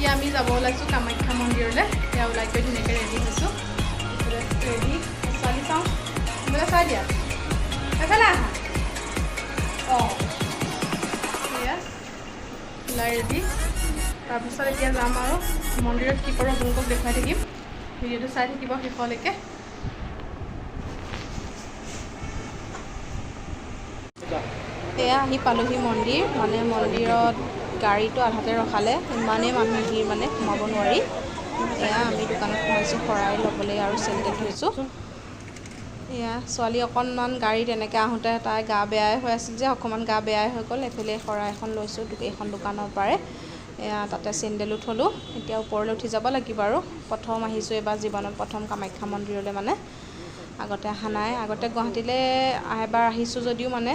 এতিয়া আমি যাব ওলাইছোঁ কামাখ্যা মন্দিৰলৈ। এতিয়া ওলাই গৈ ধুনীয়াকৈ ৰেডি হৈছোঁ। ৰেডি ছোৱালী চাওঁ বোলে চাই দিয়া এফালে আহা। অঁ সেয়া ওলাই ৰেডি। তাৰপিছত এতিয়া যাম আৰু মন্দিৰত কি কৰোঁ আপোনালোকক দেখুৱাই থাকিম। ভিডিঅ'টো চাই থাকিব শেষলৈকে। এয়া আহি পালোহি মন্দিৰ। মানে মন্দিৰত গাড়ীটো আধাতে ৰখালে, ইমানেই মানুহ ভিৰ মানে সোমাব নোৱাৰি। এয়া আমি দোকানত সোমাইছোঁ শৰাই ল'বলৈ আৰু চেণ্ডেল থৈছোঁ। এয়া ছোৱালী অকণমান গাড়ীত এনেকৈ আহোঁতে তাই গা বেয়াই হৈ আছিল যে অকণমান গা বেয়াই হৈ গ'ল। এফালে শৰাই এখন লৈছোঁ এইখন দোকানৰ পৰাই। এয়া তাতে চেণ্ডেলো থ'লোঁ। এতিয়া ওপৰলৈ উঠি যাব লাগিব আৰু। প্ৰথম আহিছোঁ এইবাৰ জীৱনত, প্ৰথম কামাখ্যা মন্দিৰলৈ মানে। আগতে অহা নাই। আগতে গুৱাহাটীলৈ এবাৰ আহিছোঁ যদিও মানে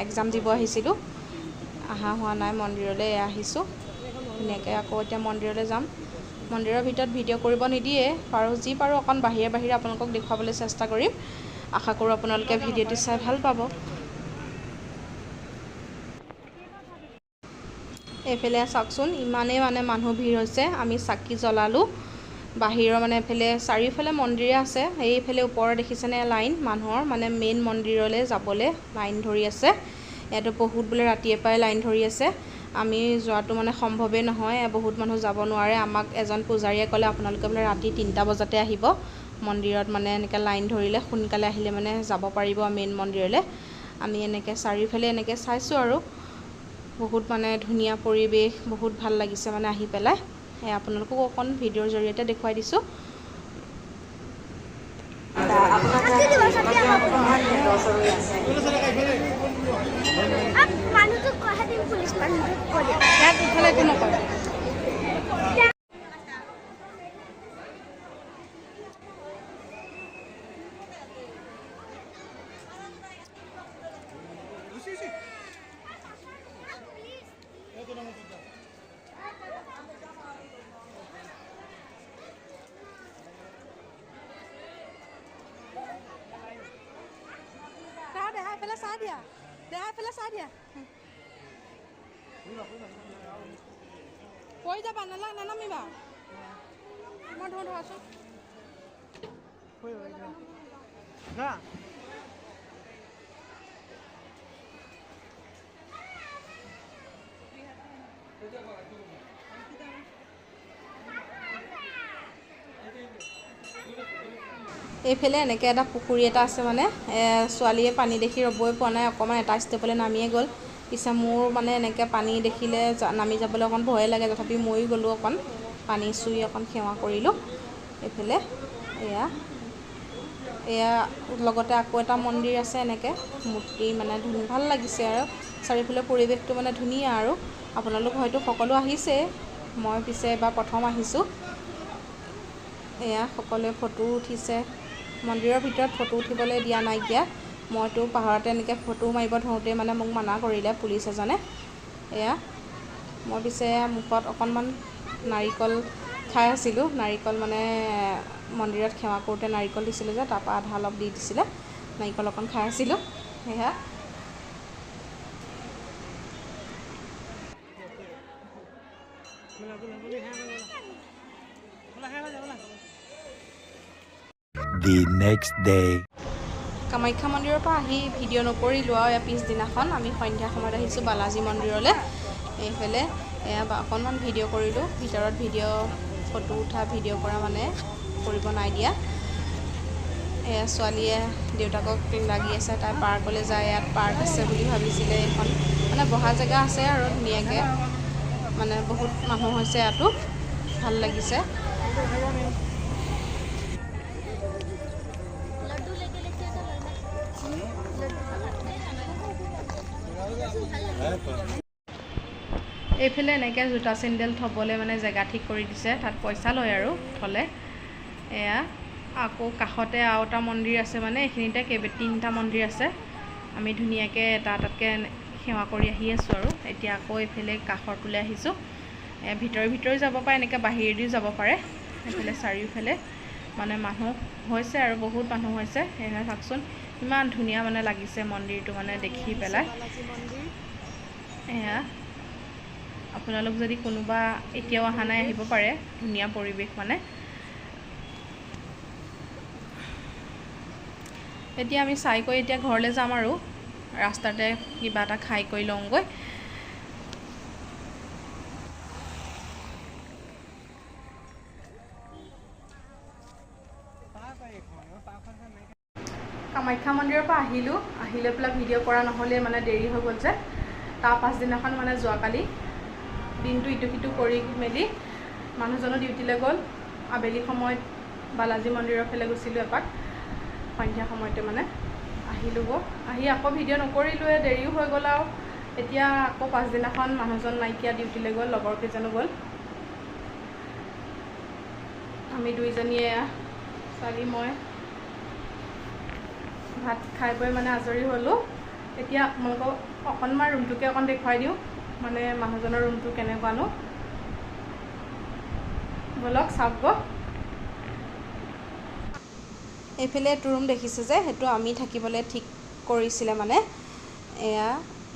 এক্সাম দিব আহিছিলোঁ, অহা হোৱা নাই। মন্দিৰলৈ আহিছোঁ ধুনীয়াকৈ। আকৌ এতিয়া মন্দিৰলৈ যাম। মন্দিৰৰ ভিতৰত ভিডিঅ' কৰিব নিদিয়ে, পাৰোঁ যি পাৰোঁ অকণ বাহিৰে বাহিৰে আপোনালোকক দেখুৱাবলৈ চেষ্টা কৰিম। আশা কৰোঁ আপোনালোকে ভিডিঅ'টো চাই ভাল পাব। এইফালে চাওকচোন ইমানেই মানে মানুহ ভিৰ হৈছে। আমি চাকি জ্বলালোঁ বাহিৰৰ মানে এইফালে চাৰিওফালে মন্দিৰে আছে। এইফালে ওপৰত দেখিছেনে লাইন মানুহৰ, মানে মেইন মন্দিৰলৈ যাবলৈ লাইন ধৰি আছে। ইয়াতো বহুত বোলে ৰাতিয়ে পৰাই লাইন ধৰি আছে। আমি যোৱাটো মানে সম্ভৱেই নহয়, বহুত মানুহ যাব নোৱাৰে। আমাক এজন পূজাৰীয়ে ক'লে আপোনালোকে বোলে ৰাতি 3টা বজাতে আহিব মন্দিৰত, মানে এনেকৈ লাইন ধৰিলে সোনকালে আহিলে মানে যাব পাৰিব মেইন মন্দিৰলৈ। আমি এনেকৈ চাৰিওফালে এনেকৈ চাইছোঁ আৰু বহুত মানে ধুনীয়া পৰিৱেশ, বহুত ভাল লাগিছে মানে আহি পেলাই। আপোনালোকক অকণ ভিডিঅ'ৰ জৰিয়তে দেখুৱাই দিছোঁ। চাই দিয়া এইফালে চাই দিয়া কৈ যাবা নানামিবা। মই ধৰাচোন এইফালে এনেকৈ এটা পুখুৰী এটা আছে। মানে ছোৱালীয়ে পানী দেখি ৰ'বই পোৱা নাই, অকণমান এটা ষ্টেপলৈ নামিয়ে গ'ল। পিছে মোৰ মানে এনেকৈ পানী দেখিলে নামি যাবলৈ অকণ ভয়ে লাগে, তথাপি ময়ো গ'লোঁ অকণ পানী চুই অকণ সেৱা কৰিলোঁ। এইফালে এয়া লগতে আকৌ এটা মন্দিৰ আছে এনেকৈ মূৰ্তি, মানে ভাল লাগিছে আৰু চাৰিওফালে পৰিৱেশটো মানে ধুনীয়া। আৰু আপোনালোক হয়তো সকলো আহিছে, মই পিছে এবাৰ প্ৰথম আহিছোঁ। এয়া সকলোৱে ফটো উঠিছে। মন্দিৰৰ ভিতৰত ফটো উঠিবলৈ দিয়া নাইকিয়া। মইতো পাহাৰতে এনেকৈ ফটো মাৰিব ধৰোঁতে মানে মোক মানা কৰিলে পুলিচ এজনে। এয়া মই পিছে মুখত অকণমান নাৰিকল খাই আছিলোঁ। নাৰিকল মানে মন্দিৰত সেৱা কৰোঁতে নাৰিকল দিছিলোঁ যে, তাৰপৰা আধা অলপ দি দিছিলে, নাৰিকল অকণ খাই আছিলোঁ। সেয়া The next day. কামাখ্যা মন্দিৰৰ পৰা আহি ভিডিঅ' নকৰিলোঁ আৰু পিছদিনাখন আমি সন্ধ্যা সময়ত আহিছোঁ বালাজী মন্দিৰলৈ। এইফালে এয়া অকণমান ভিডিঅ' কৰিলোঁ। ভিতৰত ফটো উঠা ভিডিঅ' কৰা মানে কৰিব নাই দিয়া। এয়া ছোৱালীয়ে দেউতাকক লাগি আছে, তাই পাৰ্কলৈ যায়। ইয়াত পাৰ্ক আছে বুলি ভাবিছিলে। এইখন মানে বহা জেগা আছে আৰু ধুনীয়াকৈ, মানে বহুত মানুহ হৈছে ইয়াতো, ভাল লাগিছে। এইফালে এনেকৈ জোতা চেণ্ডেল থ'বলৈ মানে জেগা ঠিক কৰি দিছে, তাত পইচা লয় আৰু থ'লে। এয়া আকৌ কাষতে আৰু এটা মন্দিৰ আছে, মানে এইখিনিতে 3টা মন্দিৰ আছে। আমি ধুনীয়াকৈ এটাকৈ সেৱা কৰি আহি আছোঁ আৰু এতিয়া আকৌ এইফালে কাষৰটোলৈ আহিছোঁ। ভিতৰি যাব পাৰে, এনেকৈ বাহিৰেদিও যাব পাৰে। এইফালে চাৰিওফালে মানে মানুহ হৈছে আৰু বহুত মানুহ হৈছে। সেয়া চাওকচোন ইমান ধুনীয়া মানে লাগিছে মন্দিৰটো মানে দেখি পেলাই। এয়া আপোনালোক যদি কোনোবা এতিয়াও অহা নাই আহিব পাৰে, ধুনীয়া পৰিৱেশ মানে। এতিয়া আমি চাই কৰি এতিয়া ঘৰলৈ যাম আৰু ৰাস্তাতে কিবা এটা খাই কৰি লওঁগৈ। কামাখ্যা মন্দিৰৰ পৰা আহি লৈ পেলাই ভিডিঅ' কৰা নহ'লে মানে দেৰি হৈ গ'ল যে। তাৰ পাছদিনাখন মানে যোৱাকালি দিনটো ইটো সিটো কৰি মেলি মানুহজনো ডিউটিলৈ গ'ল। আবেলি সময়ত বালাজী মন্দিৰৰ ফালে গৈছিলোঁ এপাক, সন্ধিয়া সময়তে মানে আহিলোঁগৈ। আহি আকৌ ভিডিঅ' নকৰিলোৱে, দেৰিও হৈ গ'ল আৰু। এতিয়া আকৌ পাছদিনাখন মানুহজন নাইকিয়া, ডিউটিলৈ গ'ল, লগৰ কেইজনো গ'ল। আমি দুইজনীয়ে ছোৱালী মই ভাত খাই বৈ মানে আজৰি হ'লোঁ। এতিয়া আপোনালোকক অকণমান ৰুমটোকে অকণ দেখুৱাই দিওঁ, মানে মানুহজনৰ ৰুমটো কেনেকুৱানো, ব'লক চাওঁগৈ। এইফালে এইটো ৰুম দেখিছে যে, সেইটো আমি থাকিবলৈ ঠিক কৰিছিলে মানে।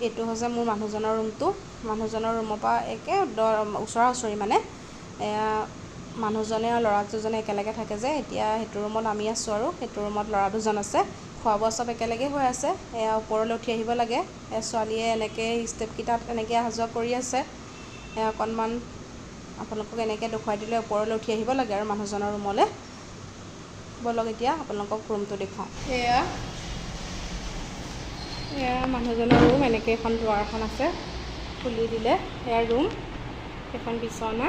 এইটো হৈছে মোৰ মানুহজনৰ ৰুমটো। মানুহজনৰ ৰুমৰ পৰা একে ওচৰা ওচৰি মানে। মানুহজনে আৰু ল'ৰা দুজনে একেলগে থাকে যে, এতিয়া সেইটো ৰুমত আমি আছোঁ আৰু সেইটো ৰুমত ল'ৰা দুজন আছে। খোৱা বোৱা চব একেলগে হৈ আছে। ওপৰলৈ উঠি আহিব লাগে। ছোৱালীয়ে এনেকৈ ষ্টেপকেইটাত এনেকৈ অহা যোৱা কৰি আছে। অকণমান আপোনালোকক এনেকৈ দেখুৱাই দিলে ওপৰলৈ উঠি আহিব লাগে আৰু মানুহজনৰ ৰুমলৈ। ব'লক এতিয়া আপোনালোকক ৰুমটো দেখুৱাওঁ। এয়া মানুহজনৰ ৰুম। এনেকৈ এখন দুৱাৰ এখন আছে, খুলি দিলে এয়া ৰুম। এখন বিচনা,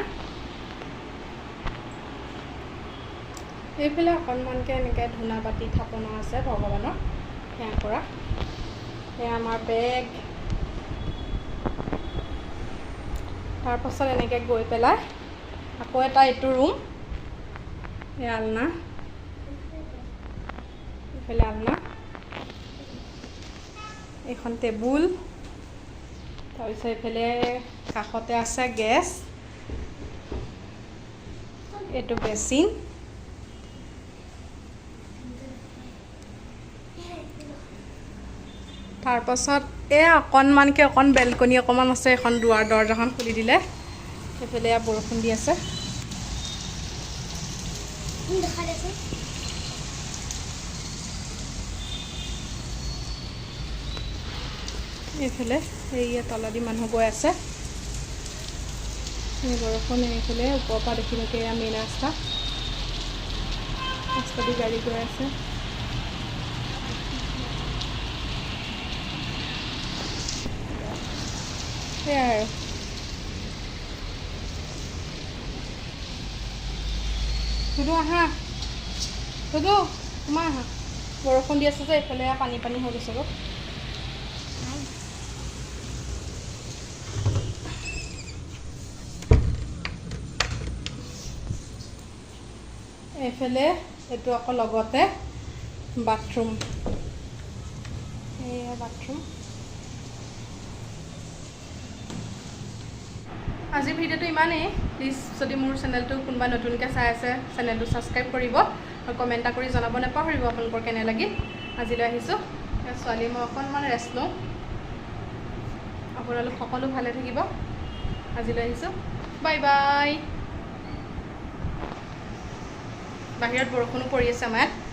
এইফালে অকণমানকৈ এনেকৈ ধূনা বাতি থাপনা আছে ভগৱানৰ সেৱা কৰা। এয়া আমাৰ বেগ। তাৰপাছত এনেকৈ গৈ পেলাই আকৌ এটা এইটো ৰুম, এয়া আলনা, এইফালে আলনা, এইখন টেবুল, তাৰপিছত এইফালে কাষতে আছে গেছ, এইটো বেচিন, তাৰপাছত অকণমানকৈ বেলকনি অকণমান আছে। এখন দৰজাখন খুলি দিলে। সেইফালে বৰষুণ দি আছে। এইফালে এই তলেদি মানুহ গৈ আছে। বৰষুণ এইফালে ওপৰৰ পৰা দেখিলৈকে এয়া মেইন ৰাস্তা। ৰাস্তাদি গাড়ী গৈ আছে। সেয়াই আৰু শুধু আহা, শুধু তোমাৰ আহা। বৰষুণ দি আছে যে এইফালে পানী পানী হৈ গৈছে গৈ। এইফালে এইটো আকৌ লগতে বাথৰুম, এয়া বাথৰুম। আজিৰ ভিডিঅ'টো ইমানেই। প্লিজ যদি মোৰ চেনেলটো কোনোবা নতুনকৈ চাই আছে, চেনেলটো ছাবস্ক্ৰাইব কৰিব আৰু কমেণ্ট এটা কৰি জনাব নাপাহৰিব আপোনালোকৰ কেনে লাগিল। আজিলৈ আহিছোঁ। ছোৱালী মই অকণমান ৰেষ্ট লওঁ। আপোনালোক সকলো ভালে থাকিব। আজিলৈ আহিছোঁ। Bye bye. বাহিৰত বৰষুণো পৰি আছে আমাৰ ইয়াত।